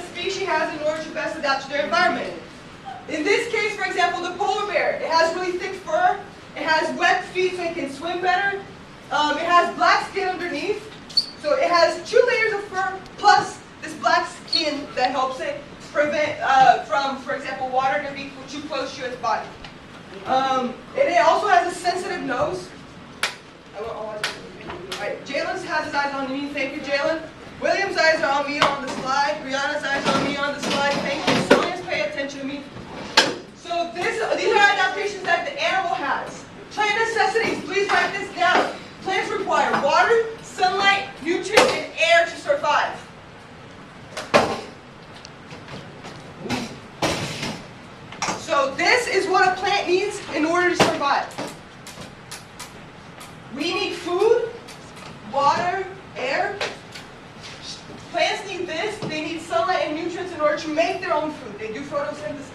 species has in order to best adapt to their environment. In this case, for example, the polar bear, it has really thick fur, it has webbed feet so it can swim better, it has black skin underneath, so it has 2 layers of fur plus this black skin that helps it prevent from, for example, water to be too close to its body. And it also has a sensitive nose. Alright, Jalen's has his eyes on me. Thank you, Jalen. William's eyes are on me on the slide. Brianna's eyes are on me on the slide. Thank you. Sonia's pay attention to me. So these are adaptations that the animal has. Plant necessities. Please write this down. Plants require water, sunlight, nutrients, and air to survive. So this is what a plant needs in order to survive. We need food, water, air. Plants need this. They need sunlight and nutrients in order to make their own food. They do photosynthesis.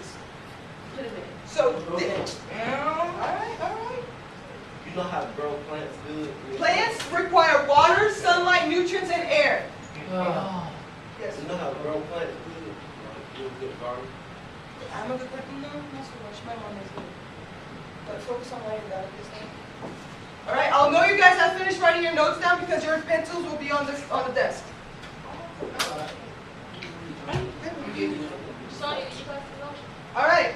So, all right. You know how to grow plants good? Plants require water, sunlight, nutrients, and air. Yes. You know how to grow plants good? Like, do a good garden? I'm a good gardener. No, not so much. My mom is good. But focus on writing that this time. All right. I'll know you guys have finished writing your notes down because your pencils will be on the desk. All right.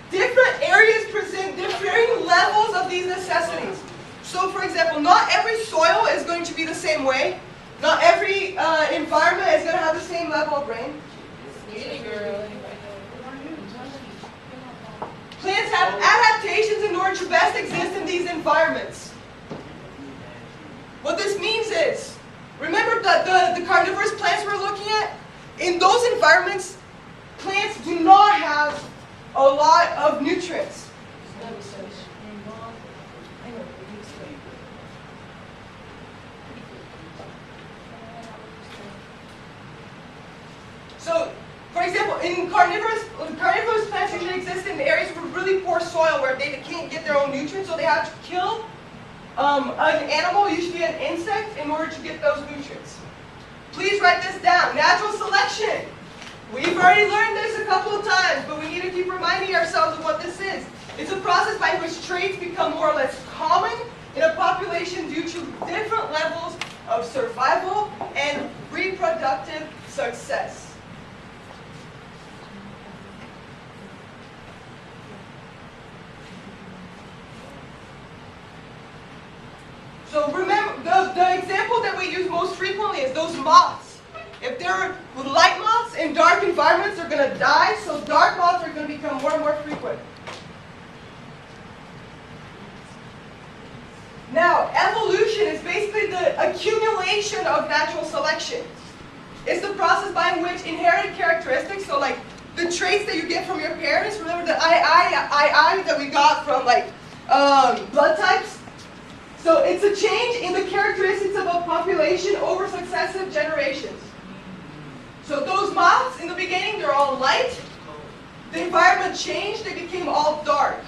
Different areas present differing levels of these necessities. So, for example, not every soil is going to be the same way. Not every environment is going to have the same level of rain. Plants have adaptations in order to best exist in these environments. What this means is, remember the carnivorous plants we're looking at? In those environments, plants do not have a lot of nutrients. So, for example, in carnivorous plants usually exist in areas with really poor soil where they can't get their own nutrients, so they have to kill an animal, usually an insect, in order to get those nutrients. Please write this down. Natural selection. We've already learned this a couple of times, but we need to keep reminding ourselves of what this is. It's a process by which traits become more or less common in a population due to different levels of survival and reproductive success. So remember, the example that we use most frequently is those moths. If they're light moths in dark environments, they're going to die, so dark moths are going to become more and more frequent. Now, evolution is basically the accumulation of natural selection. It's the process by which inherited characteristics, so like the traits that you get from your parents, remember the I that we got from like blood types? So it's a change in the characteristics of a population over successive generations. So those moths, in the beginning, they're all light. The environment changed, they became all dark.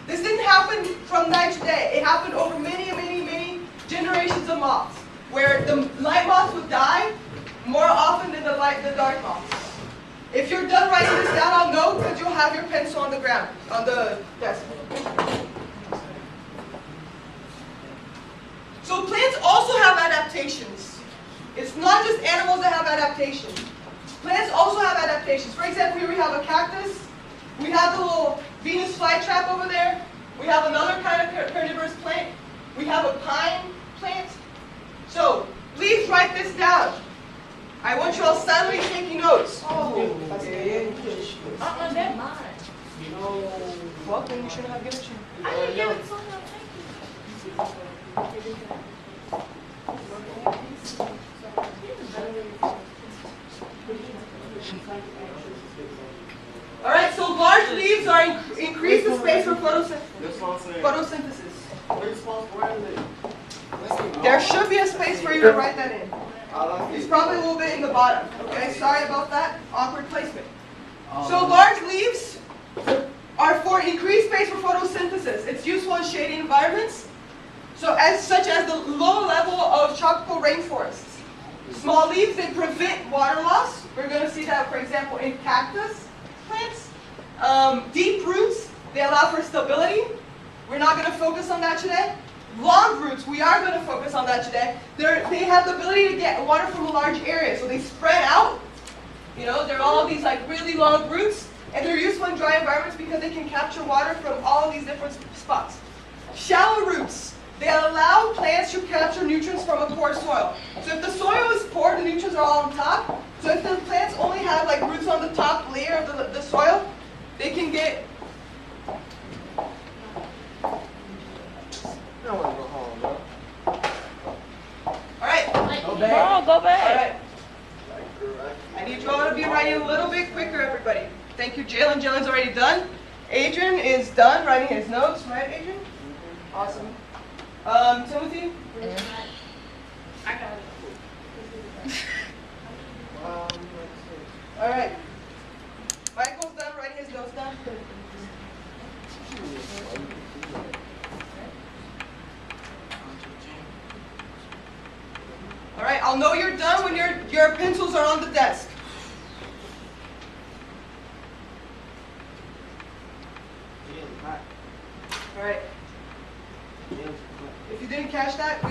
This didn't happen from night to day. It happened over many generations of moths, where the light moths would die more often than the dark moths. If you're done writing this down, I'll know because you'll have your pencil on the ground, on the desk. So plants also have adaptations. It's not just animals that have adaptations. Plants also have adaptations. For example, here we have a cactus. We have the little Venus flytrap over there. We have another kind of carnivorous plant. We have a pine plant. So please write this down. I want you all silently taking notes. They're mine. Well, then you shouldn't have given it to me. I didn't give it to him. Thank you. All right, so large leaves are increase the space for photosynthesis. There should be a space for you to write that in. It's probably a little bit in the bottom. Okay, sorry about that. Awkward placement. So large leaves are for increased space for photosynthesis. It's useful in shady environments, such as the low level of tropical rainforests. Small leaves, they prevent water loss. We're going to see that, for example, in cactus plants. Deep roots, they allow for stability. We're not going to focus on that today. Long roots, we are going to focus on that today. They have the ability to get water from a large area, so they spread out. You know, they're all these like really long roots, and they're useful in dry environments because they can capture water from all these different spots. Shallow roots, they allow plants to capture nutrients from a poor soil. So if the soil is poor, the nutrients are all on top. So if the plants only have like roots on the top layer of the soil, they can get. I don't want to go home, bro. All right. Go back. Go back. All right. I need you all to be writing a little bit quicker, everybody. Thank you, Jalen. Jalen's already done. Adrian is done writing his notes, right, Adrian? Awesome. Timothy? I got it. All right. Michael's done writing his notes down. All right, I'll know you're done when your pencils are on the desk. All right. If you didn't catch that,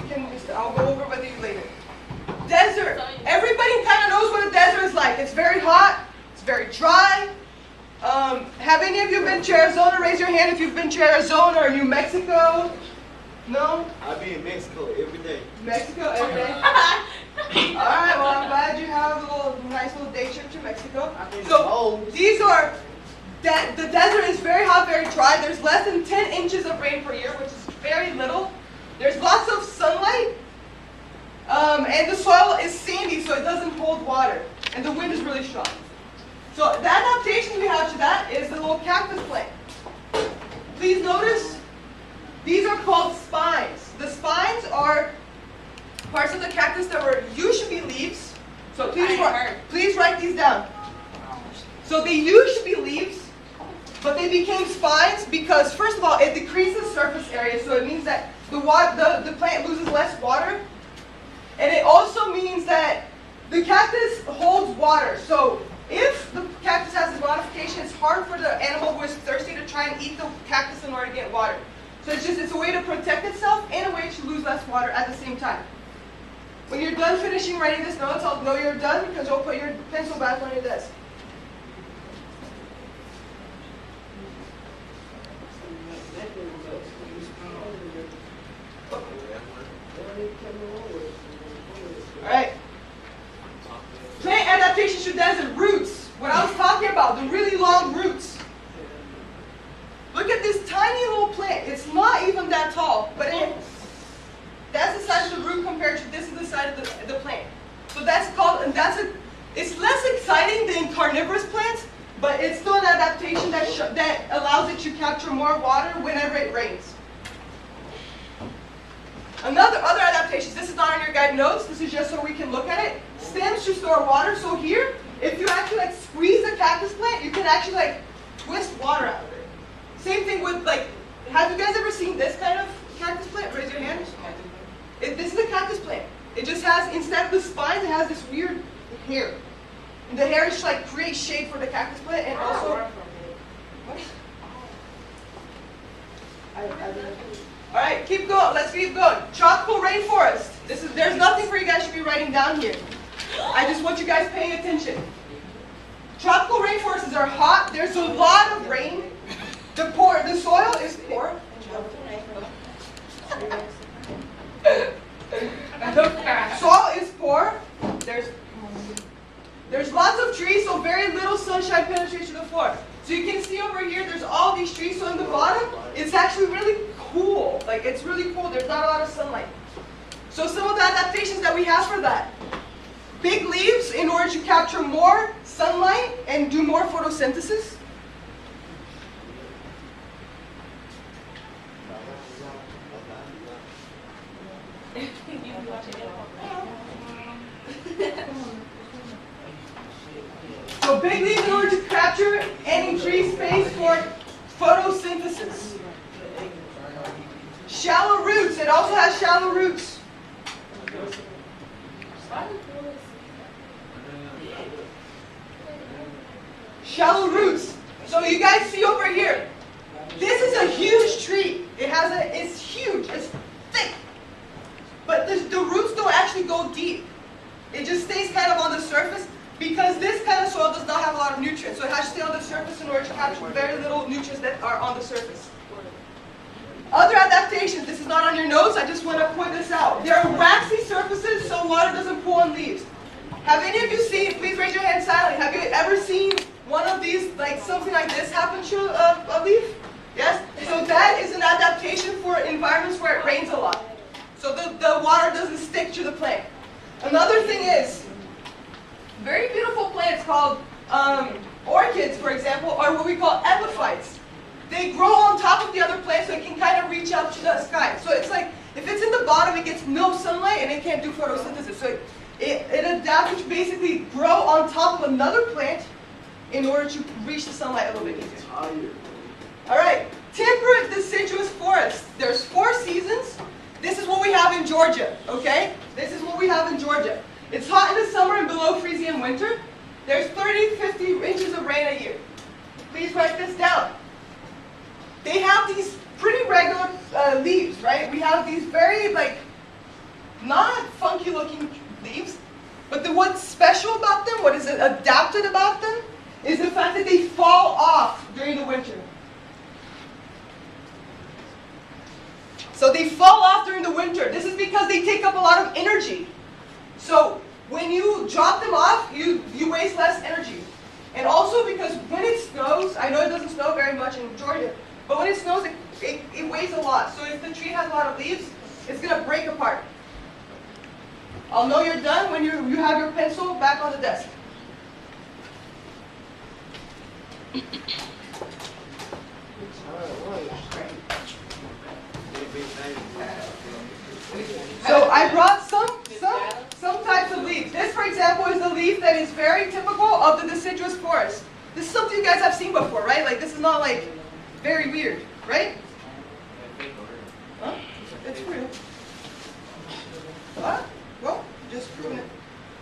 I'll go over with you later. Desert. Everybody kind of knows what a desert is like. It's very hot. It's very dry. Have any of you been to Arizona? Raise your hand if you've been to Arizona or New Mexico. No? I be in Mexico every day. Mexico every day? Alright, well I'm glad you have a nice little day trip to Mexico. So these are, the desert is very hot, very dry. There's less than 10 inches of rain per year, which is very little. There's lots of sunlight. And the soil is sandy, so it doesn't hold water. And the wind is really strong. So the adaptation we have to that is the little cactus plant. Please notice, these are called spines. The spines are parts of the cactus that used to be leaves. So please write these down. So they used to be leaves, but they became spines because, first of all, it decreases surface area. So it means that the plant loses less water. And it also means that the cactus holds water. So if the cactus has this modification, it's hard for the animal who is thirsty to try and eat the cactus in order to get water. So it's a way to protect itself and a way to lose less water at the same time. When you're done finishing writing this notes, I'll know you're done because you'll put your pencil back on your desk. Alright. Plant adaptation to desert roots. What I was talking about, the really long roots. Look at this tiny little plant. It's not even that tall, but that's the size of the root compared to this is the size of the plant. So that's called, it's less exciting than carnivorous plants, but it's still an adaptation that allows it to capture more water whenever it rains. Other adaptations, this is not on your guide notes, this is just so we can look at it. Stems to store water, so here, if you actually squeeze the cactus plant, you can actually twist water out of it. Same thing with have you guys ever seen this kind of cactus plant? Raise your hand. This is a cactus plant. It just has, instead of the spines, it has this weird hair. And the hair just creates shade for the cactus plant and also... Alright, keep going. Let's keep going. Tropical rainforest. There's nothing for you guys to be writing down here. I just want you guys paying attention. Tropical rainforests are hot. There's a lot of rain. The soil is poor. Soil is poor. There's lots of trees, so very little sunshine penetrates to the floor. So you can see over here, there's all these trees. So in the bottom, it's actually really cool. It's really cool. There's not a lot of sunlight. So some of the adaptations that we have for that. Big leaves in order to capture more sunlight and do more photosynthesis. So big leaves in order to capture and increase space for photosynthesis. Shallow roots. It also has shallow roots. Shallow roots. So you guys see over here, this is a huge tree. It's huge, it's thick. But the roots don't actually go deep. It just stays kind of on the surface because this kind of soil does not have a lot of nutrients. So it has to stay on the surface in order to capture very little nutrients that are on the surface. Other adaptations, this is not on your notes, I just want to point this out. There are waxy surfaces so water doesn't pool on leaves. Have any of you seen, please raise your hand silently, have you ever seen one of these, like something like this happen to a leaf? Yes? So that is an adaptation for environments where it rains a lot. So the water doesn't stick to the plant. Another thing is, very beautiful plants called orchids, for example, are what we call epiphytes. They grow on top of the other plants so it can kind of reach up to the sky. So it's like, if it's in the bottom, it gets no sunlight and it can't do photosynthesis. So it adapts to basically grow on top of another plant in order to reach the sunlight a little bit easier. All right, temperate deciduous forest. There's 4 seasons. This is what we have in Georgia, okay? This is what we have in Georgia. It's hot in the summer and below freezing in winter. There's 30 to 50 inches of rain a year. Please write this down. They have these pretty regular leaves, right? We have these very, like, not funky looking leaves, but what's special about them, what is adapted about them, is the fact that they fall off during the winter. So they fall off during the winter. This is because they take up a lot of energy. So when you drop them off, you waste less energy. And also because when it snows, I know it doesn't snow very much in Georgia, but when it snows, it weighs a lot. So if the tree has a lot of leaves, it's going to break apart. I'll know you're done when you have your pencil back on the desk. So I brought some types of leaves. This, for example, is the leaf that is very typical of the deciduous forest. This is something you guys have seen before, right? Like, this is not like very weird, right? Huh? It's real. What? Well, just proving it.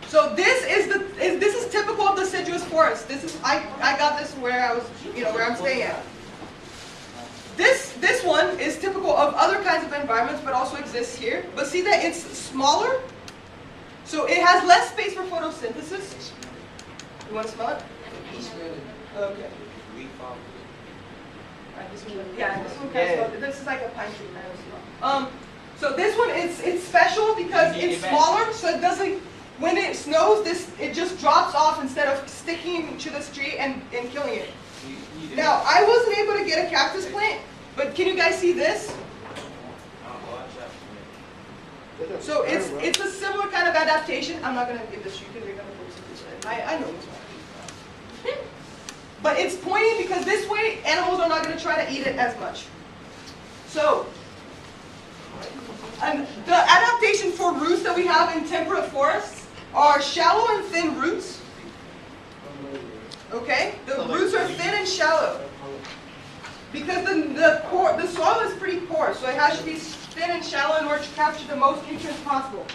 So this is typical of deciduous forest. I got this where I was, where I'm staying at. This one is typical of other kinds of environments, but also exists here. But see that it's smaller, so it has less space for photosynthesis. You want to smell it? Okay. Yeah, this one kind of smells. This is like a pine tree kind of smell. So this one it's special because it's smaller, so it doesn't. When it snows, it just drops off instead of sticking to this tree and killing it. Now, I wasn't able to get a cactus plant, but can you guys see this? So it's a similar kind of adaptation. I'm not going to give this to you because you're going to focus on it. I know this one. But it's pointing because this way, animals are not going to try to eat it as much. So, and the adaptation for roots that we have in temperate forests are shallow and thin roots. Okay? The roots are thin and shallow. Because the soil is pretty poor, so it has to be thin and shallow in order to capture the most nutrients possible.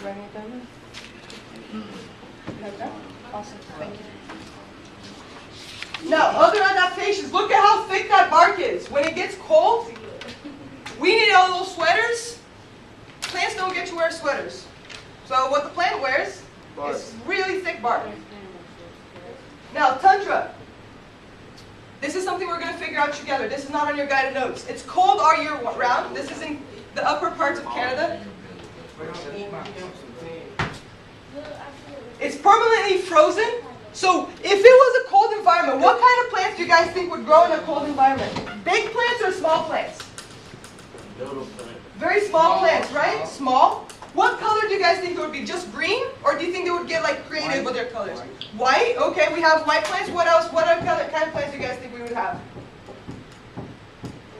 Writing it down? You have that? Awesome. Thank you. Now, other adaptations. Look at how thick that bark is. When it gets cold, we need our little sweaters. Plants don't get to wear sweaters. So what the plant wears is really thick bark. Now, tundra. This is something we're going to figure out together. This is not on your guided notes. It's cold all year round. This is in the upper parts of Canada. It's permanently frozen. So if it was a cold environment, what kind of plants do you guys think would grow in a cold environment? Big plants or small plants? Very small plants, right? Small. What color do you guys think it would be? Just green? Or do you think they would get like creative with their colors? White? Okay, we have white plants. What else? What other kind of plants do you guys think we would have?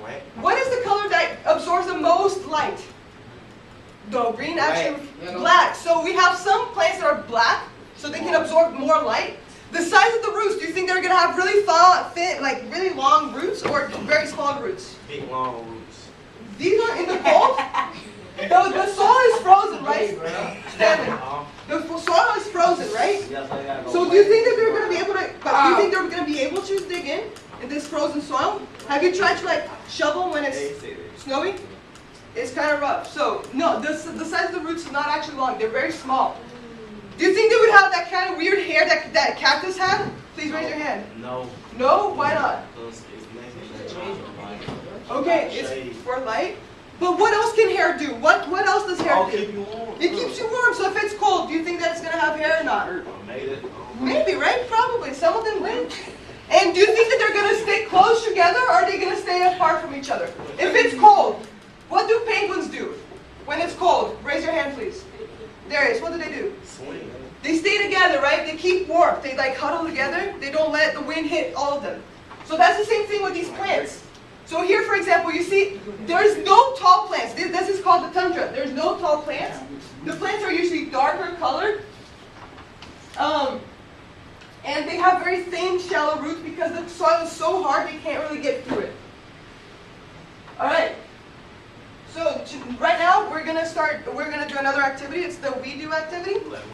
White. What is the color that absorbs the most light? No, green, actually black. So we have some plants that are black, so they can absorb more light. The size of the roots, do you think they're gonna have really thin, like really long roots, or very small roots? Big long roots. These are in the cold. The soil is frozen, right? Stanley, the soil is frozen, right? Yes, I gotta go. So do you think that they're gonna be able to? But do you think they're gonna be able to dig in this frozen soil? Have you tried to like shovel when it's snowy? It's kind of rough. So no, the size of the roots is not actually long. They're very small. Do you think they would have that kind of weird hair that cactus had? Please raise your hand. No. No? Why not? Because it's making Okay, it's for light. But what else can hair do? What else does hair I'll do? keep you warm. It keeps you warm. So if it's cold, do you think that it's gonna have hair or not? Made it. Maybe, right? Probably. Some of them will. And do you think that they're gonna stay close together, or are they gonna stay apart from each other? If it's cold, what do penguins do when it's cold? Raise your hand, please. Darius, what do? Swing. They stay together, right? They keep warm. They like huddle together. They don't let the wind hit all of them. So that's the same thing with these plants. So here, for example, you see there's no tall plants. This is called the tundra. There's no tall plants. The plants are usually darker colored. And they have very thin, shallow roots because the soil is so hard they can't really get through it. All right. So right now we're gonna do another activity. It's the we do activity.